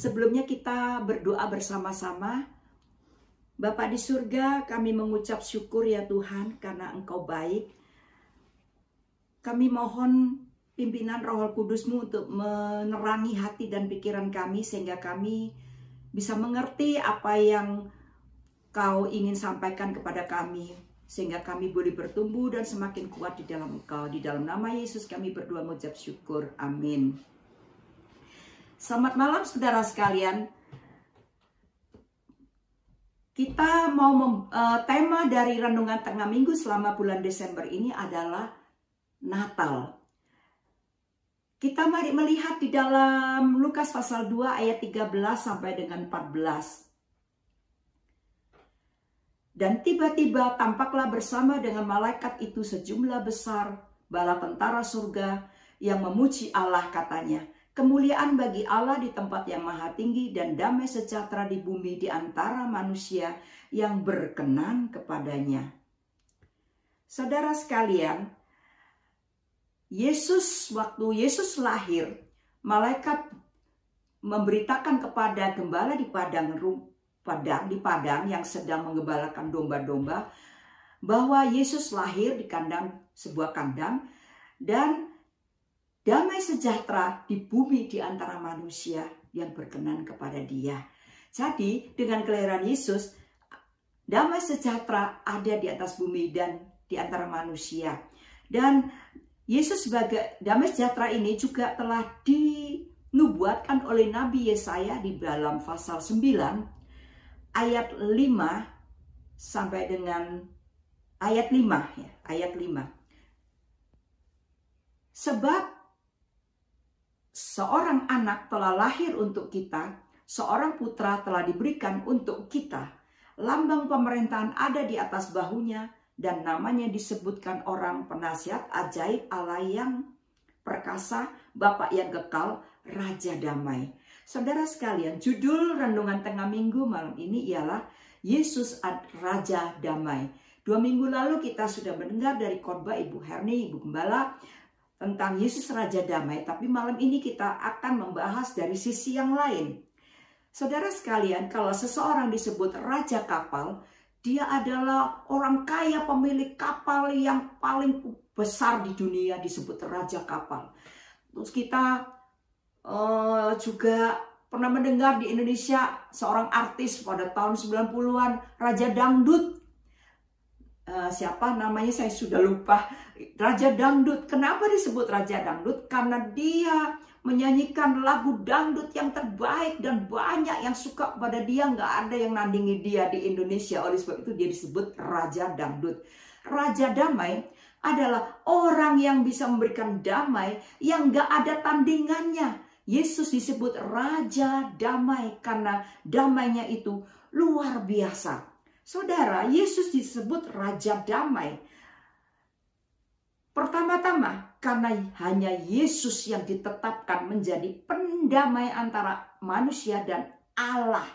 Sebelumnya kita berdoa bersama-sama. Bapa di surga, kami mengucap syukur ya Tuhan karena Engkau baik. Kami mohon pimpinan Roh Kudus-Mu untuk menerangi hati dan pikiran kami sehingga kami bisa mengerti apa yang Kau ingin sampaikan kepada kami, sehingga kami boleh bertumbuh dan semakin kuat di dalam Engkau. Di dalam nama Yesus kami berdoa mengucap syukur. Amin. Selamat malam saudara sekalian. Kita mau tema dari renungan tengah minggu selama bulan Desember ini adalah Natal. Kita mari melihat di dalam Lukas pasal 2 ayat 13 sampai dengan 14. Dan tiba-tiba tampaklah bersama dengan malaikat itu sejumlah besar bala tentara surga yang memuji Allah, katanya, kemuliaan bagi Allah di tempat yang maha tinggi dan damai sejahtera di bumi di antara manusia yang berkenan kepadanya. Saudara sekalian, waktu Yesus lahir, malaikat memberitakan kepada gembala di padang yang sedang menggembalakan domba-domba bahwa Yesus lahir di sebuah kandang dan damai sejahtera di bumi di antara manusia yang berkenan kepada Dia. Jadi dengan kelahiran Yesus, damai sejahtera ada di atas bumi dan di antara manusia. Dan Yesus sebagai damai sejahtera ini juga telah dinubuatkan oleh Nabi Yesaya di dalam pasal 9 ayat 5 sampai dengan ayat 5 ya, ayat 5. Sebab seorang anak telah lahir untuk kita, seorang putra telah diberikan untuk kita. Lambang pemerintahan ada di atas bahunya dan namanya disebutkan orang penasihat, ajaib, Allah yang perkasa, Bapa yang kekal, Raja Damai. Saudara sekalian, judul renungan tengah minggu malam ini ialah Yesus Raja Damai. 2 minggu lalu kita sudah mendengar dari khotbah Ibu Herni, Ibu Gembala, tentang Yesus Raja Damai. Tapi malam ini kita akan membahas dari sisi yang lain. Saudara sekalian, kalau seseorang disebut Raja Kapal, dia adalah orang kaya, pemilik kapal yang paling besar di dunia, disebut Raja Kapal. Terus kita juga pernah mendengar di Indonesia seorang artis pada tahun 90-an, Raja Dangdut. Siapa namanya saya sudah lupa. Raja Dangdut. Kenapa disebut Raja Dangdut? Karena dia menyanyikan lagu dangdut yang terbaik dan banyak yang suka kepada dia. Nggak ada yang nandingi dia di Indonesia. Oleh sebab itu dia disebut Raja Dangdut. Raja Damai adalah orang yang bisa memberikan damai yang nggak ada tandingannya. Yesus disebut Raja Damai karena damainya itu luar biasa. Saudara, Yesus disebut Raja Damai. Pertama-tama karena hanya Yesus yang ditetapkan menjadi pendamai antara manusia dan Allah.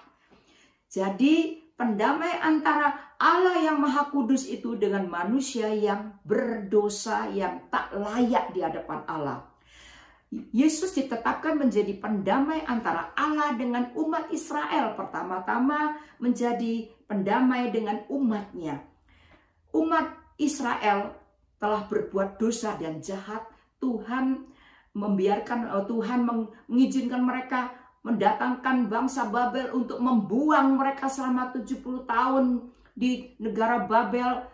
Jadi pendamai antara Allah yang Maha Kudus itu dengan manusia yang berdosa, yang tak layak di hadapan Allah. Yesus ditetapkan menjadi pendamai antara Allah dengan umat Israel. Pertama-tama menjadi pendamai dengan umatnya. Umat Israel telah berbuat dosa dan jahat. Tuhan mengizinkan mereka mendatangkan bangsa Babel untuk membuang mereka selama 70 tahun di negara Babel.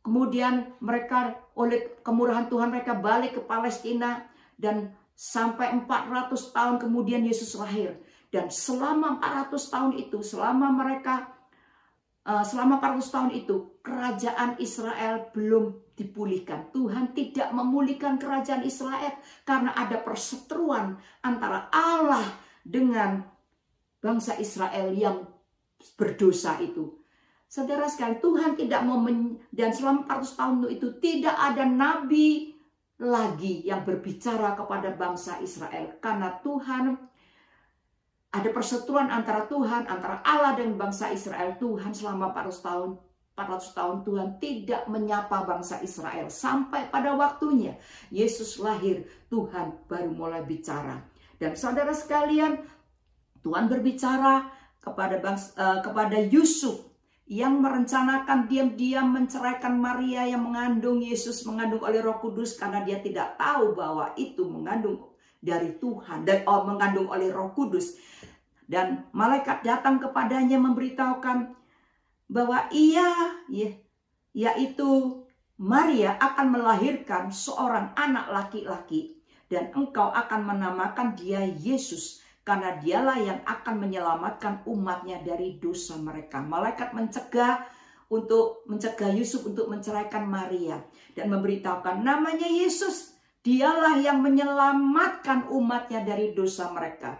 Kemudian mereka oleh kemurahan Tuhan mereka balik ke Palestina dan sampai 400 tahun kemudian Yesus lahir. Dan selama 400 tahun itu, selama 400 tahun itu, kerajaan Israel belum dipulihkan. Tuhan tidak memulihkan kerajaan Israel karena ada perseteruan antara Allah dengan bangsa Israel yang berdosa itu. Saudara sekalian, Tuhan tidak mau dan selama 400 tahun itu tidak ada nabi lagi yang berbicara kepada bangsa Israel karena Tuhan ada perseteruan antara Allah dan bangsa Israel. Tuhan selama 400 tahun Tuhan tidak menyapa bangsa Israel sampai pada waktunya Yesus lahir, Tuhan baru mulai bicara. Dan saudara sekalian, Tuhan berbicara kepada Yusuf yang merencanakan diam-diam menceraikan Maria yang mengandung Yesus, mengandung oleh Roh Kudus, karena dia tidak tahu bahwa itu mengandung dari Tuhan dan mengandung oleh Roh Kudus. Dan malaikat datang kepadanya memberitahukan bahwa yaitu Maria akan melahirkan seorang anak laki-laki dan engkau akan menamakan dia Yesus, karena dialah yang akan menyelamatkan umatnya dari dosa mereka. Malaikat mencegah Yusuf untuk menceraikan Maria dan memberitahukan namanya Yesus. Dialah yang menyelamatkan umatnya dari dosa mereka.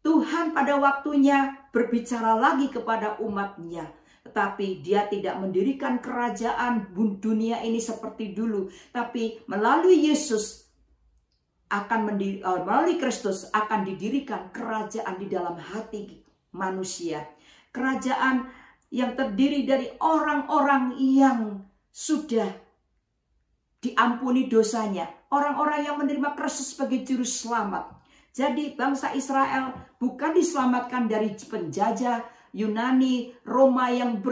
Tuhan pada waktunya berbicara lagi kepada umatnya. Tetapi dia tidak mendirikan kerajaan dunia ini seperti dulu. Tapi melalui Yesus melalui Kristus akan didirikan kerajaan di dalam hati manusia. Kerajaan yang terdiri dari orang-orang yang sudah diampuni dosanya. Orang-orang yang menerima Kristus sebagai juru selamat. Jadi bangsa Israel bukan diselamatkan dari penjajah Yunani, Roma yang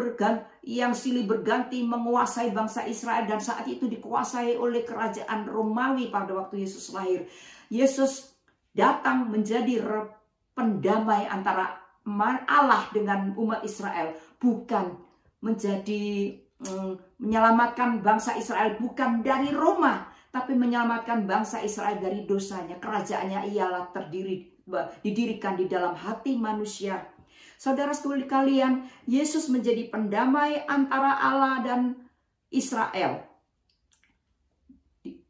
silih berganti menguasai bangsa Israel, dan saat itu dikuasai oleh kerajaan Romawi pada waktu Yesus lahir. Yesus datang menjadi pendamai antara Allah dengan umat Israel, bukan menjadi menyelamatkan bangsa Israel bukan dari Roma, tapi menyelamatkan bangsa Israel dari dosanya. Kerajaannya ialah didirikan di dalam hati manusia. Saudara sekalian, Yesus menjadi pendamai antara Allah dan Israel.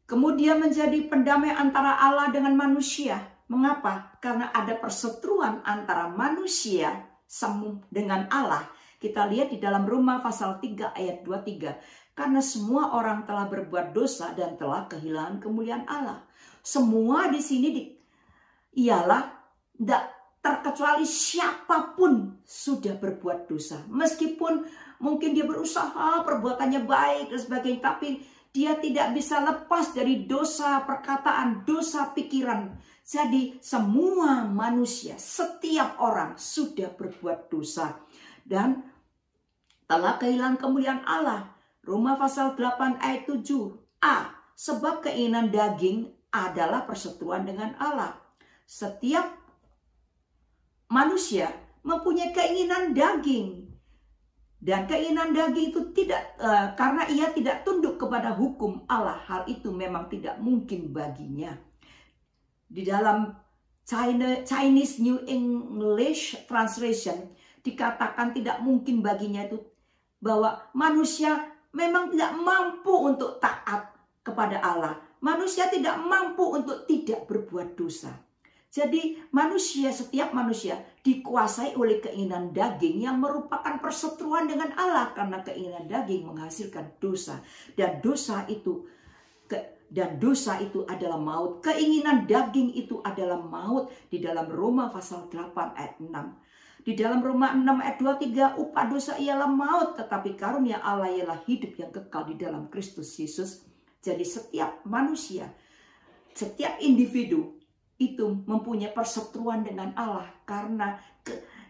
Kemudian menjadi pendamai antara Allah dengan manusia. Mengapa? Karena ada perseteruan antara manusia dengan Allah. Kita lihat di dalam Roma pasal 3 ayat 23. Karena semua orang telah berbuat dosa dan telah kehilangan kemuliaan Allah. Semua di sini ialah tidak terkecuali siapapun sudah berbuat dosa. Meskipun mungkin dia berusaha, perbuatannya baik dan sebagainya, tapi dia tidak bisa lepas dari dosa perkataan, dosa pikiran. Jadi semua manusia, setiap orang sudah berbuat dosa dan telah kehilangan kemuliaan Allah. Roma pasal 8 ayat 7a. Sebab keinginan daging adalah perseteruan dengan Allah. Setiap manusia mempunyai keinginan daging. Dan keinginan daging itu karena ia tidak tunduk kepada hukum Allah. Hal itu memang tidak mungkin baginya. Di dalam Chinese New English Translation dikatakan tidak mungkin baginya itu bahwa manusia memang tidak mampu untuk taat kepada Allah. Manusia tidak mampu untuk tidak berbuat dosa. Jadi setiap manusia dikuasai oleh keinginan daging yang merupakan perseteruan dengan Allah, karena keinginan daging menghasilkan dosa, dan dosa itu adalah maut. Keinginan daging itu adalah maut. Di dalam Roma pasal 8 ayat 6. Di dalam Roma 6 ayat 23, upah dosa ialah maut, tetapi karunia Allah ialah hidup yang kekal di dalam Kristus Yesus. Jadi setiap manusia, setiap individu itu mempunyai perseteruan dengan Allah, karena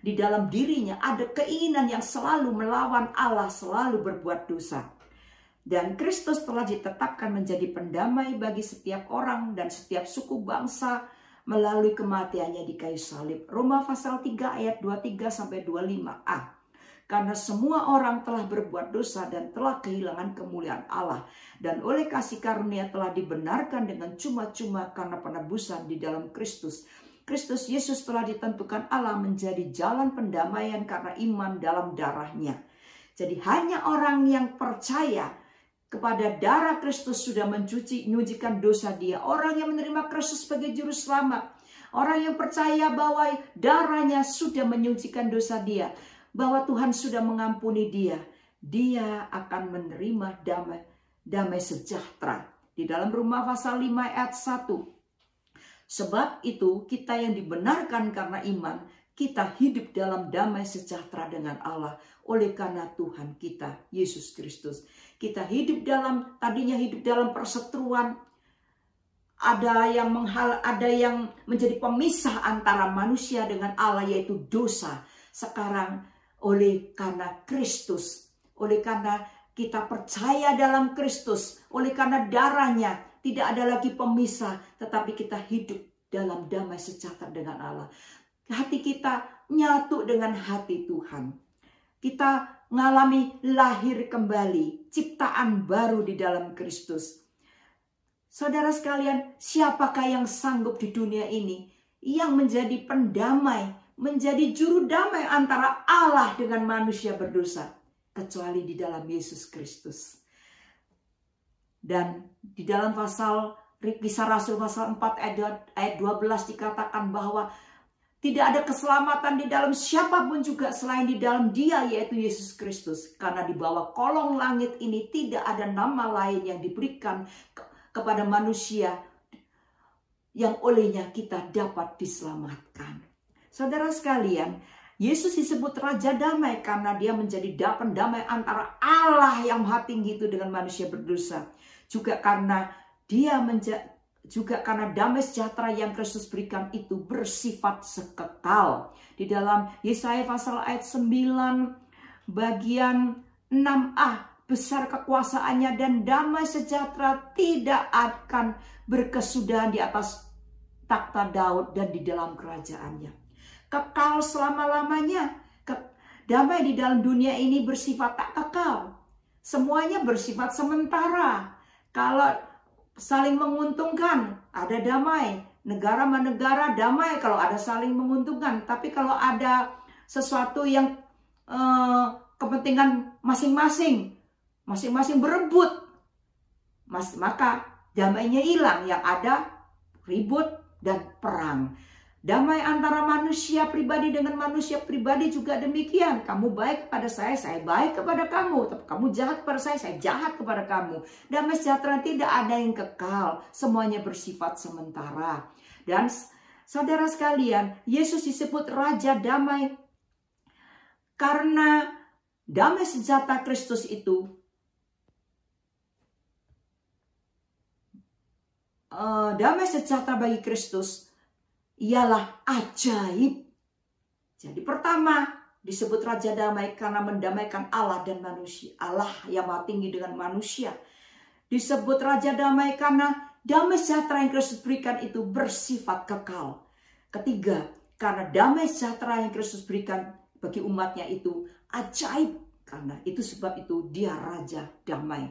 di dalam dirinya ada keinginan yang selalu melawan Allah, selalu berbuat dosa. Dan Kristus telah ditetapkan menjadi pendamai bagi setiap orang dan setiap suku bangsa melalui kematiannya di kayu salib. Roma pasal 3 ayat 23-25a. Karena semua orang telah berbuat dosa dan telah kehilangan kemuliaan Allah, dan oleh kasih karunia telah dibenarkan dengan cuma-cuma karena penebusan di dalam Kristus. Kristus Yesus telah ditentukan Allah menjadi jalan pendamaian karena iman dalam darahnya. Jadi hanya orang yang percaya kepada darah Kristus sudah menyucikan dosa dia. Orang yang menerima Kristus sebagai juru selamat, orang yang percaya bahwa darahnya sudah menyucikan dosa dia, bahwa Tuhan sudah mengampuni dia akan menerima damai sejahtera. Di dalam Roma pasal 5 ayat 1. Sebab itu kita yang dibenarkan karena iman, kita hidup dalam damai sejahtera dengan Allah oleh karena Tuhan kita, Yesus Kristus. Kita tadinya hidup dalam perseteruan ada yang menjadi pemisah antara manusia dengan Allah, yaitu dosa. Sekarang oleh karena Kristus, oleh karena kita percaya dalam Kristus, oleh karena darahnya, tidak ada lagi pemisah, tetapi kita hidup dalam damai sejahtera dengan Allah. Hati kita nyatu dengan hati Tuhan. Kita mengalami lahir kembali, ciptaan baru di dalam Kristus. Saudara sekalian, siapakah yang sanggup di dunia ini yang menjadi pendamai, menjadi juru damai antara Allah dengan manusia berdosa, kecuali di dalam Yesus Kristus. Dan di dalam Kisah Rasul pasal 4 ayat 12 dikatakan bahwa tidak ada keselamatan di dalam siapapun juga selain di dalam Dia, yaitu Yesus Kristus. Karena di bawah kolong langit ini tidak ada nama lain yang diberikan kepada manusia yang olehnya kita dapat diselamatkan. Saudara sekalian, Yesus disebut Raja Damai karena Dia menjadi pendamai antara Allah yang Maha Tinggi itu dengan manusia berdosa. Juga karena damai sejahtera yang Kristus berikan itu bersifat sekekal. Di dalam Yesaya pasal ayat 9 bagian 6a, besar kekuasaannya dan damai sejahtera tidak akan berkesudahan di atas takhta Daud dan di dalam kerajaannya. Kekal selama-lamanya. Damai di dalam dunia ini bersifat tak kekal. Semuanya bersifat sementara. Kalau saling menguntungkan, ada damai. Negara sama negara damai kalau ada saling menguntungkan. Tapi kalau ada sesuatu yang kepentingan masing-masing berebut, maka damainya hilang. Yang ada ribut dan perang. Damai antara manusia pribadi dengan manusia pribadi juga demikian. Kamu baik kepada saya baik kepada kamu. Tapi kamu jahat kepada saya jahat kepada kamu. Damai sejahtera tidak ada yang kekal. Semuanya bersifat sementara. Dan saudara sekalian, Yesus disebut Raja Damai karena damai sejahtera Kristus itu damai sejahtera bagi Kristus ialah ajaib. Jadi pertama disebut Raja Damai karena mendamaikan Allah dan manusia. Allah yang Maha Tinggi dengan manusia. Disebut Raja Damai karena damai sejahtera yang Kristus berikan itu bersifat kekal. Ketiga, karena damai sejahtera yang Kristus berikan bagi umatnya itu ajaib. Karena itu sebab itu Dia Raja Damai.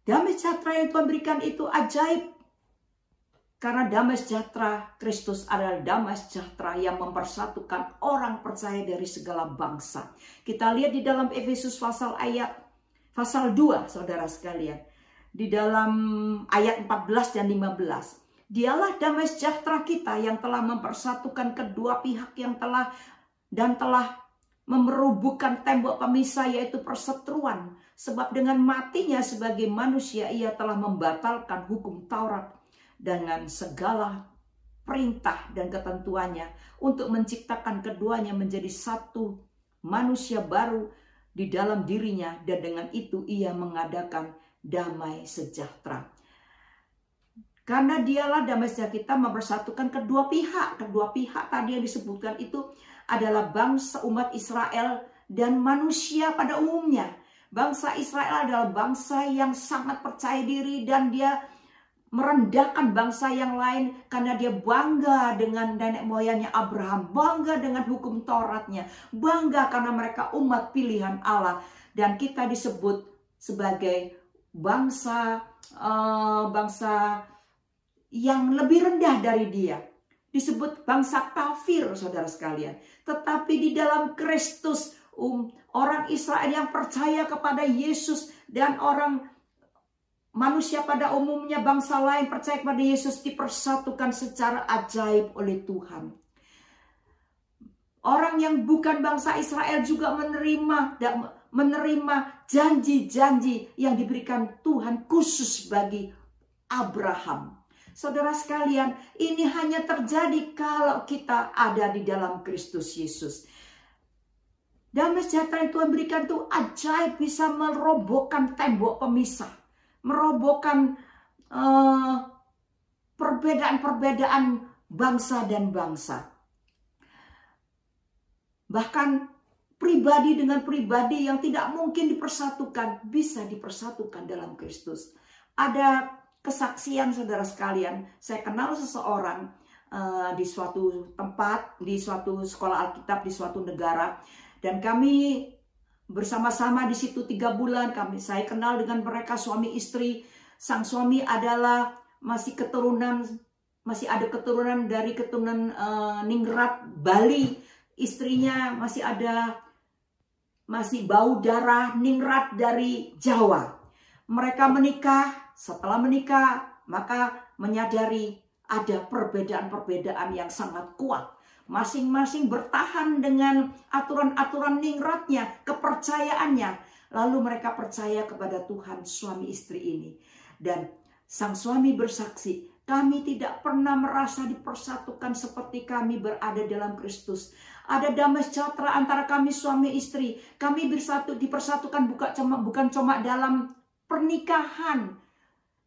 Damai sejahtera yang Tuhan berikan itu ajaib. Karena damai sejahtera Kristus adalah damai sejahtera yang mempersatukan orang percaya dari segala bangsa. Kita lihat di dalam Efesus pasal 2, saudara sekalian. Di dalam ayat 14 dan 15. Dialah damai sejahtera kita yang telah mempersatukan kedua pihak yang telah memerubuhkan tembok pemisah, yaitu perseteruan. Sebab dengan matinya sebagai manusia ia telah membatalkan hukum Taurat dengan segala perintah dan ketentuannya untuk menciptakan keduanya menjadi satu manusia baru di dalam dirinya, dan dengan itu ia mengadakan damai sejahtera. Karena Dialah damai sejahtera kita mempersatukan kedua pihak. Kedua pihak tadi yang disebutkan itu adalah bangsa umat Israel dan manusia pada umumnya. Bangsa Israel adalah bangsa yang sangat percaya diri dan dia merendahkan bangsa yang lain karena dia bangga dengan nenek moyangnya Abraham, bangga dengan hukum Tauratnya, bangga karena mereka umat pilihan Allah. Dan kita disebut sebagai bangsa yang lebih rendah dari dia. Disebut bangsa kafir, saudara sekalian. Tetapi di dalam Kristus, orang Israel yang percaya kepada Yesus dan orang manusia pada umumnya, bangsa lain percaya kepada Yesus, dipersatukan secara ajaib oleh Tuhan. Orang yang bukan bangsa Israel juga menerima janji-janji yang diberikan Tuhan khusus bagi Abraham. Saudara sekalian, ini hanya terjadi kalau kita ada di dalam Kristus Yesus. Damai sejahtera yang Tuhan berikan itu ajaib, bisa merobohkan tembok pemisah. Merobohkan perbedaan-perbedaan bangsa dan bangsa. Bahkan pribadi dengan pribadi yang tidak mungkin dipersatukan, bisa dipersatukan dalam Kristus. Ada kesaksian saudara sekalian, saya kenal seseorang di suatu tempat, di suatu sekolah Alkitab, di suatu negara. Dan kami bersama-sama di situ 3 bulan. Saya kenal dengan mereka suami istri. Sang suami adalah masih ada keturunan dari keturunan Ningrat Bali. Istrinya masih bau darah Ningrat dari Jawa. Mereka menikah, setelah menikah maka menyadari ada perbedaan-perbedaan yang sangat kuat. Masing-masing bertahan dengan aturan-aturan Ningratnya, kepercayaannya. Lalu mereka percaya kepada Tuhan suami istri ini. Dan sang suami bersaksi, kami tidak pernah merasa dipersatukan seperti kami berada dalam Kristus. Ada damai sejahtera antara kami suami istri. Kami dipersatukan bukan cuma dalam pernikahan,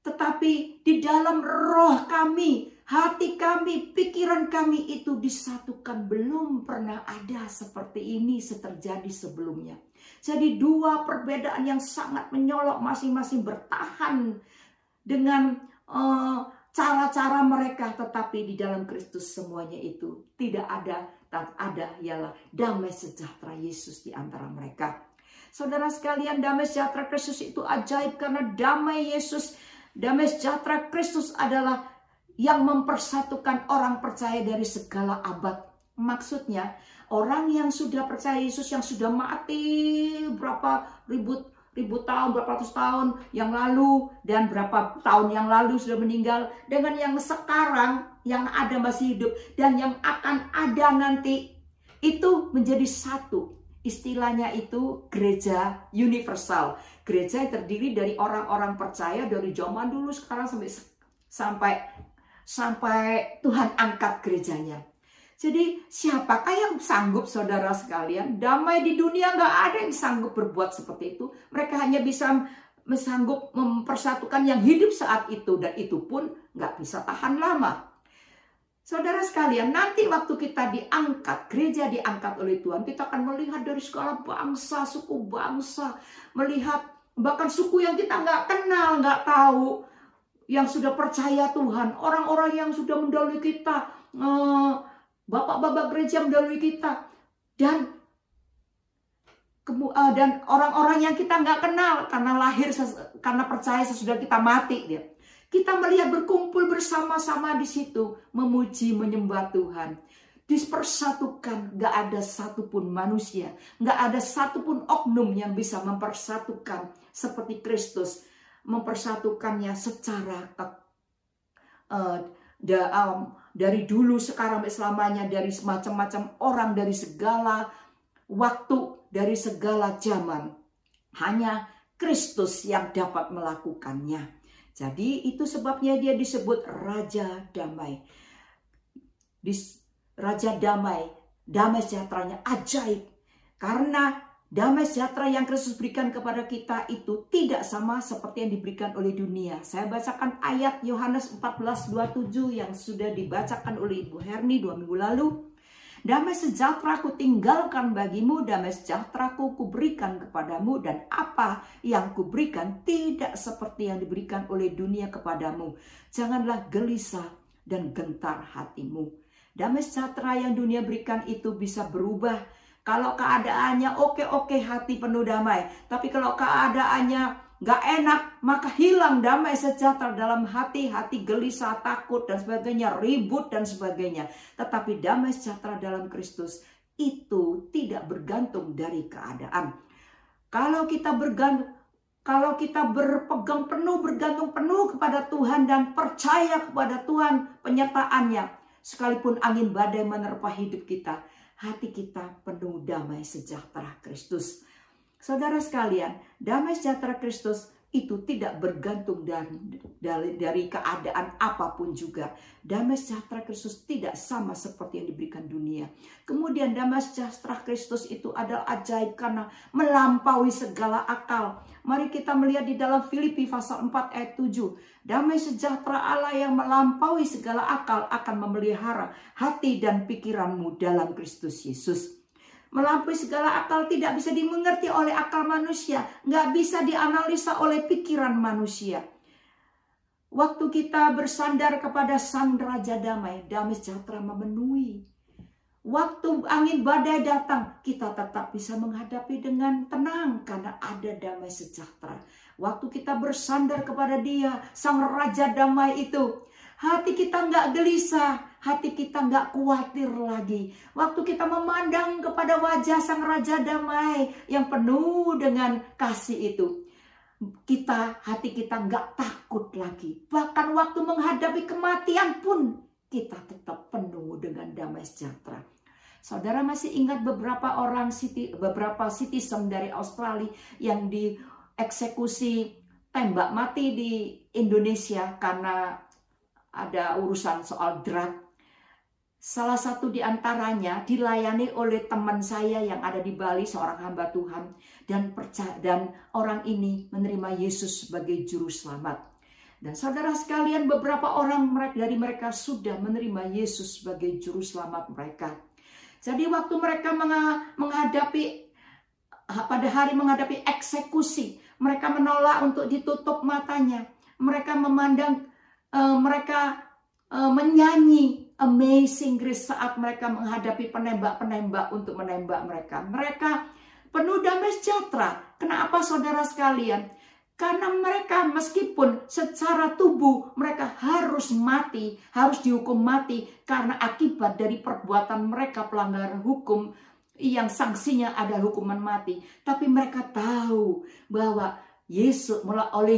tetapi di dalam roh kami, hati kami, pikiran kami itu disatukan. Belum pernah ada seperti ini terjadi sebelumnya. Jadi 2 perbedaan yang sangat menyolok, masing-masing bertahan dengan cara-cara mereka, tetapi di dalam Kristus semuanya itu tidak ada. Tak ada ialah damai sejahtera Yesus di antara mereka. Saudara sekalian, damai sejahtera Kristus itu ajaib karena damai sejahtera Kristus adalah yang mempersatukan orang percaya dari segala abad. Maksudnya, orang yang sudah percaya Yesus, yang sudah mati berapa ribu tahun, berapa ratus tahun yang lalu, dan berapa tahun yang lalu sudah meninggal, dengan yang sekarang yang ada masih hidup dan yang akan ada nanti, itu menjadi satu. Istilahnya itu gereja universal. Gereja yang terdiri dari orang-orang percaya dari zaman dulu sekarang sampai Tuhan angkat gerejanya. Jadi siapakah yang sanggup, saudara sekalian? Damai di dunia nggak ada yang sanggup berbuat seperti itu. Mereka hanya bisa sanggup mempersatukan yang hidup saat itu, dan itu pun nggak bisa tahan lama. Saudara sekalian, nanti waktu kita diangkat, gereja diangkat oleh Tuhan, kita akan melihat dari segala bangsa, suku bangsa, melihat bahkan suku yang kita nggak kenal, nggak tahu, yang sudah percaya Tuhan, orang-orang yang sudah mendahului kita, bapak-bapak gereja mendahului kita, dan orang-orang yang kita nggak kenal karena percaya sesudah kita mati dia. Kita melihat berkumpul bersama-sama di situ, memuji, menyembah Tuhan. Dipersatukan, gak ada satupun manusia, gak ada satupun oknum yang bisa mempersatukan seperti Kristus. Mempersatukannya secara dari dulu, sekarang, selamanya, dari semacam-macam orang, dari segala waktu, dari segala zaman. Hanya Kristus yang dapat melakukannya. Jadi itu sebabnya dia disebut Raja Damai. Raja Damai, damai sejahteranya ajaib. Karena damai sejahtera yang Kristus berikan kepada kita itu tidak sama seperti yang diberikan oleh dunia. Saya bacakan ayat Yohanes 14:27 yang sudah dibacakan oleh Ibu Herni 2 minggu lalu. Damai sejahtera ku tinggalkan bagimu, damai sejahtera ku berikan kepadamu, dan apa yang kuberikan tidak seperti yang diberikan oleh dunia kepadamu. Janganlah gelisah dan gentar hatimu. Damai sejahtera yang dunia berikan itu bisa berubah. Kalau keadaannya oke-oke, hati penuh damai. Tapi kalau keadaannya gak enak, maka hilang damai sejahtera dalam hati gelisah, takut dan sebagainya, ribut dan sebagainya. Tetapi damai sejahtera dalam Kristus itu tidak bergantung dari keadaan. Kalau kita bergantung penuh kepada Tuhan dan percaya kepada Tuhan penyertaannya, sekalipun angin badai menerpa hidup kita, hati kita penuh damai sejahtera Kristus. Saudara sekalian, damai sejahtera Kristus itu tidak bergantung dari keadaan apapun juga. Damai sejahtera Kristus tidak sama seperti yang diberikan dunia. Kemudian damai sejahtera Kristus itu adalah ajaib karena melampaui segala akal. Mari kita melihat di dalam Filipi pasal 4 ayat 7. Damai sejahtera Allah yang melampaui segala akal akan memelihara hati dan pikiranmu dalam Kristus Yesus. Melampaui segala akal tidak bisa dimengerti oleh akal manusia. Nggak bisa dianalisa oleh pikiran manusia. Waktu kita bersandar kepada Sang Raja Damai, damai sejahtera memenuhi. Waktu angin badai datang, kita tetap bisa menghadapi dengan tenang karena ada damai sejahtera. Waktu kita bersandar kepada Dia, Sang Raja Damai itu, hati kita nggak gelisah, hati kita nggak khawatir lagi. Waktu kita memandang kepada wajah Sang Raja Damai yang penuh dengan kasih itu, hati kita nggak takut lagi. Bahkan waktu menghadapi kematian pun kita tetap penuh dengan damai sejahtera. Saudara masih ingat beberapa citizen dari Australia yang dieksekusi tembak mati di Indonesia karena ada urusan soal drug. Salah satu di antaranya dilayani oleh teman saya yang ada di Bali, seorang hamba Tuhan, dan orang ini menerima Yesus sebagai juru selamat. Dan saudara sekalian, beberapa orang dari mereka sudah menerima Yesus sebagai juru selamat mereka. Jadi waktu mereka pada hari menghadapi eksekusi, mereka menolak untuk ditutup matanya. Mereka menyanyi Amazing Grace saat mereka menghadapi penembak-penembak untuk menembak mereka. Mereka penuh damai sejahtera. Kenapa saudara sekalian? Karena mereka meskipun secara tubuh mereka harus mati, harus dihukum mati karena akibat dari perbuatan mereka pelanggaran hukum yang sanksinya adalah hukuman mati. Tapi mereka tahu bahwa oleh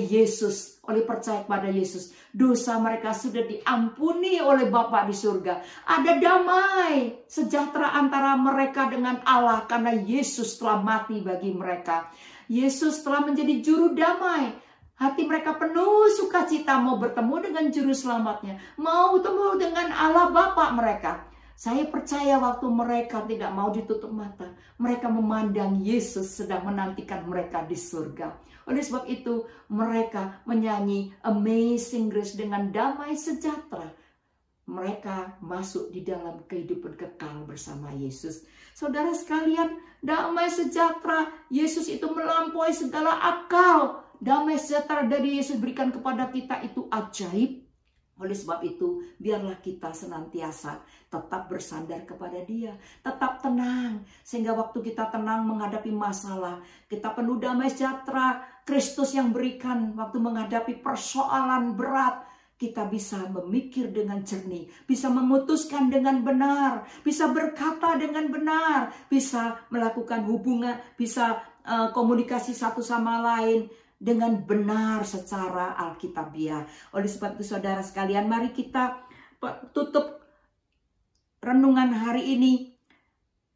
percaya kepada Yesus, dosa mereka sudah diampuni oleh Bapa di surga. Ada damai sejahtera antara mereka dengan Allah karena Yesus telah mati bagi mereka. Yesus telah menjadi juru damai. Hati mereka penuh sukacita mau bertemu dengan juru selamatnya, mau bertemu dengan Allah Bapa mereka. Saya percaya waktu mereka tidak mau ditutup mata, mereka memandang Yesus sedang menantikan mereka di surga. Oleh sebab itu, mereka menyanyi Amazing Grace dengan damai sejahtera. Mereka masuk di dalam kehidupan kekal bersama Yesus. Saudara sekalian, damai sejahtera Yesus itu melampaui segala akal. Damai sejahtera dari Yesus berikan kepada kita itu ajaib. Oleh sebab itu, biarlah kita senantiasa tetap bersandar kepada Dia, tetap tenang, sehingga waktu kita tenang menghadapi masalah, kita penuh damai sejahtera Kristus yang berikan. Waktu menghadapi persoalan berat, kita bisa memikir dengan jernih, bisa memutuskan dengan benar, bisa berkata dengan benar, bisa melakukan hubungan, bisa komunikasi satu sama lain dengan benar secara alkitabiah. Oleh sebab itu saudara sekalian, mari kita tutup renungan hari ini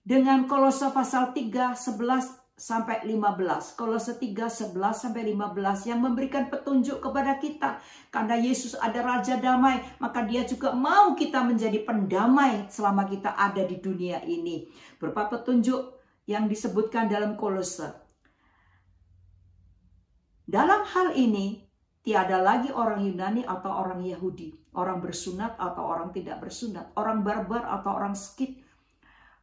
dengan Kolose pasal 3, 11 sampai 15. Kolose 3, 11 sampai 15 yang memberikan petunjuk kepada kita. Karena Yesus ada Raja Damai, maka Dia juga mau kita menjadi pendamai selama kita ada di dunia ini. Beberapa petunjuk yang disebutkan dalam Kolose. Dalam hal ini, tiada lagi orang Yunani atau orang Yahudi, orang bersunat atau orang tidak bersunat, orang barbar atau orang Skit,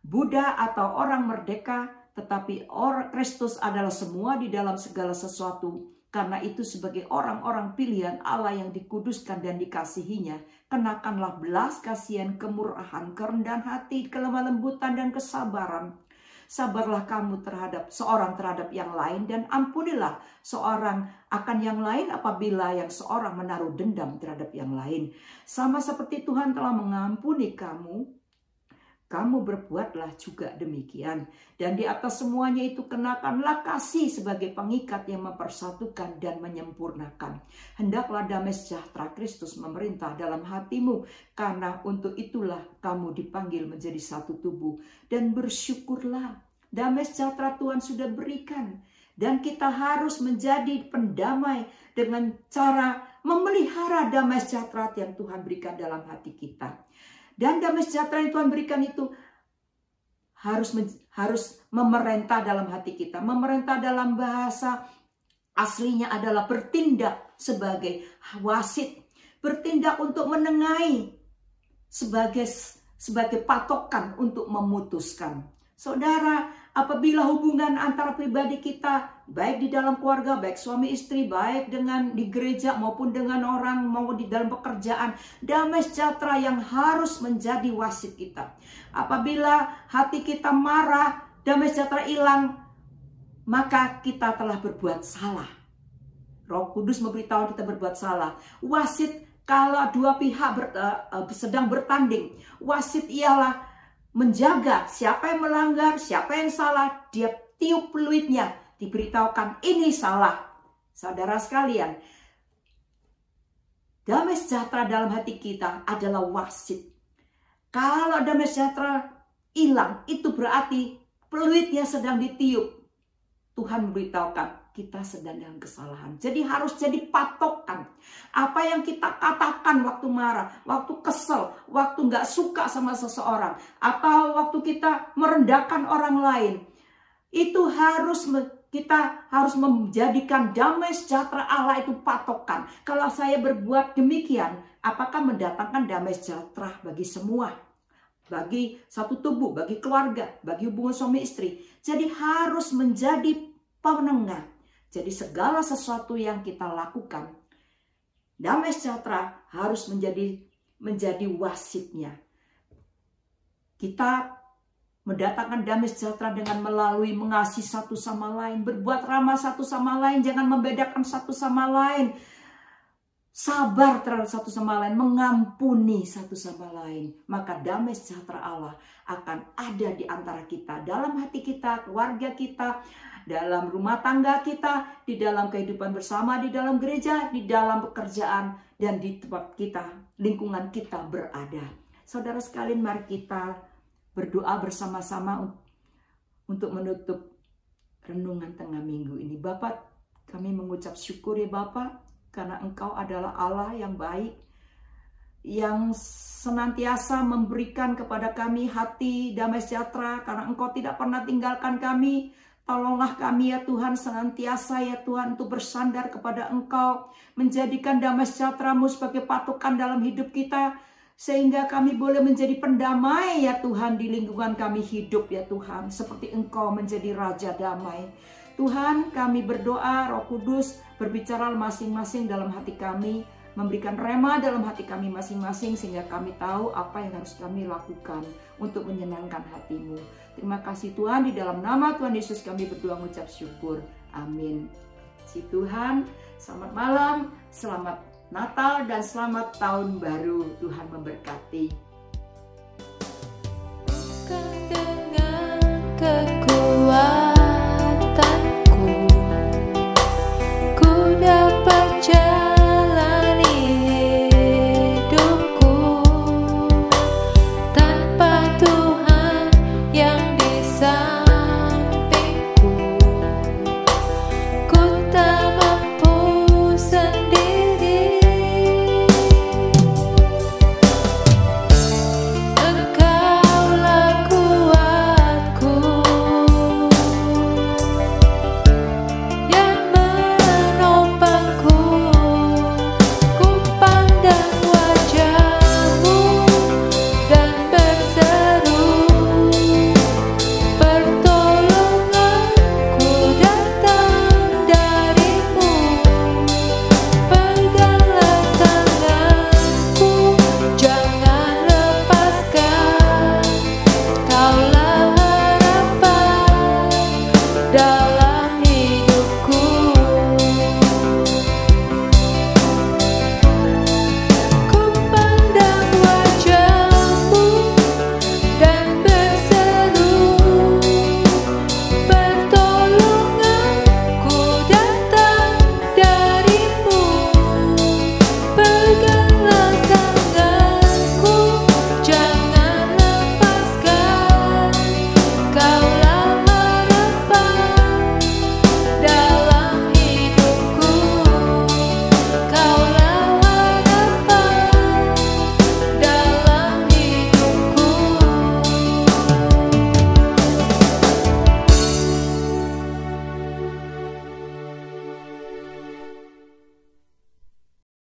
Buddha atau orang merdeka, tetapi Kristus adalah semua di dalam segala sesuatu. Karena itu sebagai orang-orang pilihan Allah yang dikuduskan dan dikasihinya, kenakanlah belas kasihan, kemurahan, kerendahan hati, kelemah lembutan dan kesabaran. Sabarlah kamu seorang terhadap yang lain, dan ampunilah seorang akan yang lain apabila yang seorang menaruh dendam terhadap yang lain. Sama seperti Tuhan telah mengampuni kamu, kamu berbuatlah juga demikian. Dan di atas semuanya itu kenakanlah kasih sebagai pengikat yang mempersatukan dan menyempurnakan. Hendaklah damai sejahtera Kristus memerintah dalam hatimu, karena untuk itulah kamu dipanggil menjadi satu tubuh. Dan bersyukurlah, damai sejahtera Tuhan sudah berikan. Dan kita harus menjadi pendamai dengan cara memelihara damai sejahtera yang Tuhan berikan dalam hati kita. Dan damai sejahtera yang Tuhan berikan itu harus memerintah dalam hati kita. Memerintah dalam bahasa aslinya adalah bertindak sebagai wasit. Bertindak untuk menengahi sebagai patokan untuk memutuskan. Saudara, apabila hubungan antara pribadi kita, baik di dalam keluarga, baik suami istri, baik dengan di gereja maupun dengan orang, maupun di dalam pekerjaan, damai sejahtera yang harus menjadi wasit kita. Apabila hati kita marah, damai sejahtera hilang, maka kita telah berbuat salah. Roh Kudus memberitahu kita berbuat salah. Wasit, kalau dua pihak sedang bertanding, wasit ialah menjaga siapa yang melanggar, siapa yang salah, dia tiup peluitnya, diberitahukan ini salah. Saudara sekalian, damai sejahtera dalam hati kita adalah wasit. Kalau damai sejahtera hilang, itu berarti peluitnya sedang ditiup. Tuhan memberitahukan kita sedang dalam kesalahan. Jadi harus jadi patokan. Apa yang kita katakan waktu marah, waktu kesel, waktu nggak suka sama seseorang, atau waktu kita merendahkan orang lain, itu kita harus menjadikan damai sejahtera Allah itu patokan. Kalau saya berbuat demikian, apakah mendatangkan damai sejahtera bagi semua? Bagi satu tubuh, bagi keluarga, bagi hubungan suami istri. Jadi harus menjadi penengah. Jadi segala sesuatu yang kita lakukan, damai sejahtera harus menjadi wasitnya. Kita mendatangkan damai sejahtera dengan melalui mengasihi satu sama lain, berbuat ramah satu sama lain, jangan membedakan satu sama lain. Sabar terhadap satu sama lain, mengampuni satu sama lain. Maka damai sejahtera Allah akan ada di antara kita, dalam hati kita, keluarga kita, dalam rumah tangga kita, di dalam kehidupan bersama, di dalam gereja, di dalam pekerjaan, dan di tempat kita, lingkungan kita berada. Saudara sekalian, mari kita berdoa bersama-sama untuk menutup renungan tengah minggu ini. Bapak, kami mengucap syukur ya Bapak, karena Engkau adalah Allah yang baik, yang senantiasa memberikan kepada kami hati damai sejahtera, karena Engkau tidak pernah tinggalkan kami. Tolonglah kami ya Tuhan, senantiasa ya Tuhan untuk bersandar kepada Engkau, menjadikan damai sejahtera-Mu sebagai patokan dalam hidup kita, sehingga kami boleh menjadi pendamai ya Tuhan di lingkungan kami hidup ya Tuhan, seperti Engkau menjadi Raja Damai. Tuhan, kami berdoa, Roh Kudus berbicara masing-masing dalam hati kami, memberikan rema dalam hati kami masing-masing, sehingga kami tahu apa yang harus kami lakukan untuk menyenangkan hati-Mu. Terima kasih Tuhan, di dalam nama Tuhan Yesus kami berdoa mengucap syukur. Amin. Si Tuhan, selamat malam, selamat Natal, dan selamat Tahun Baru. Tuhan memberkati.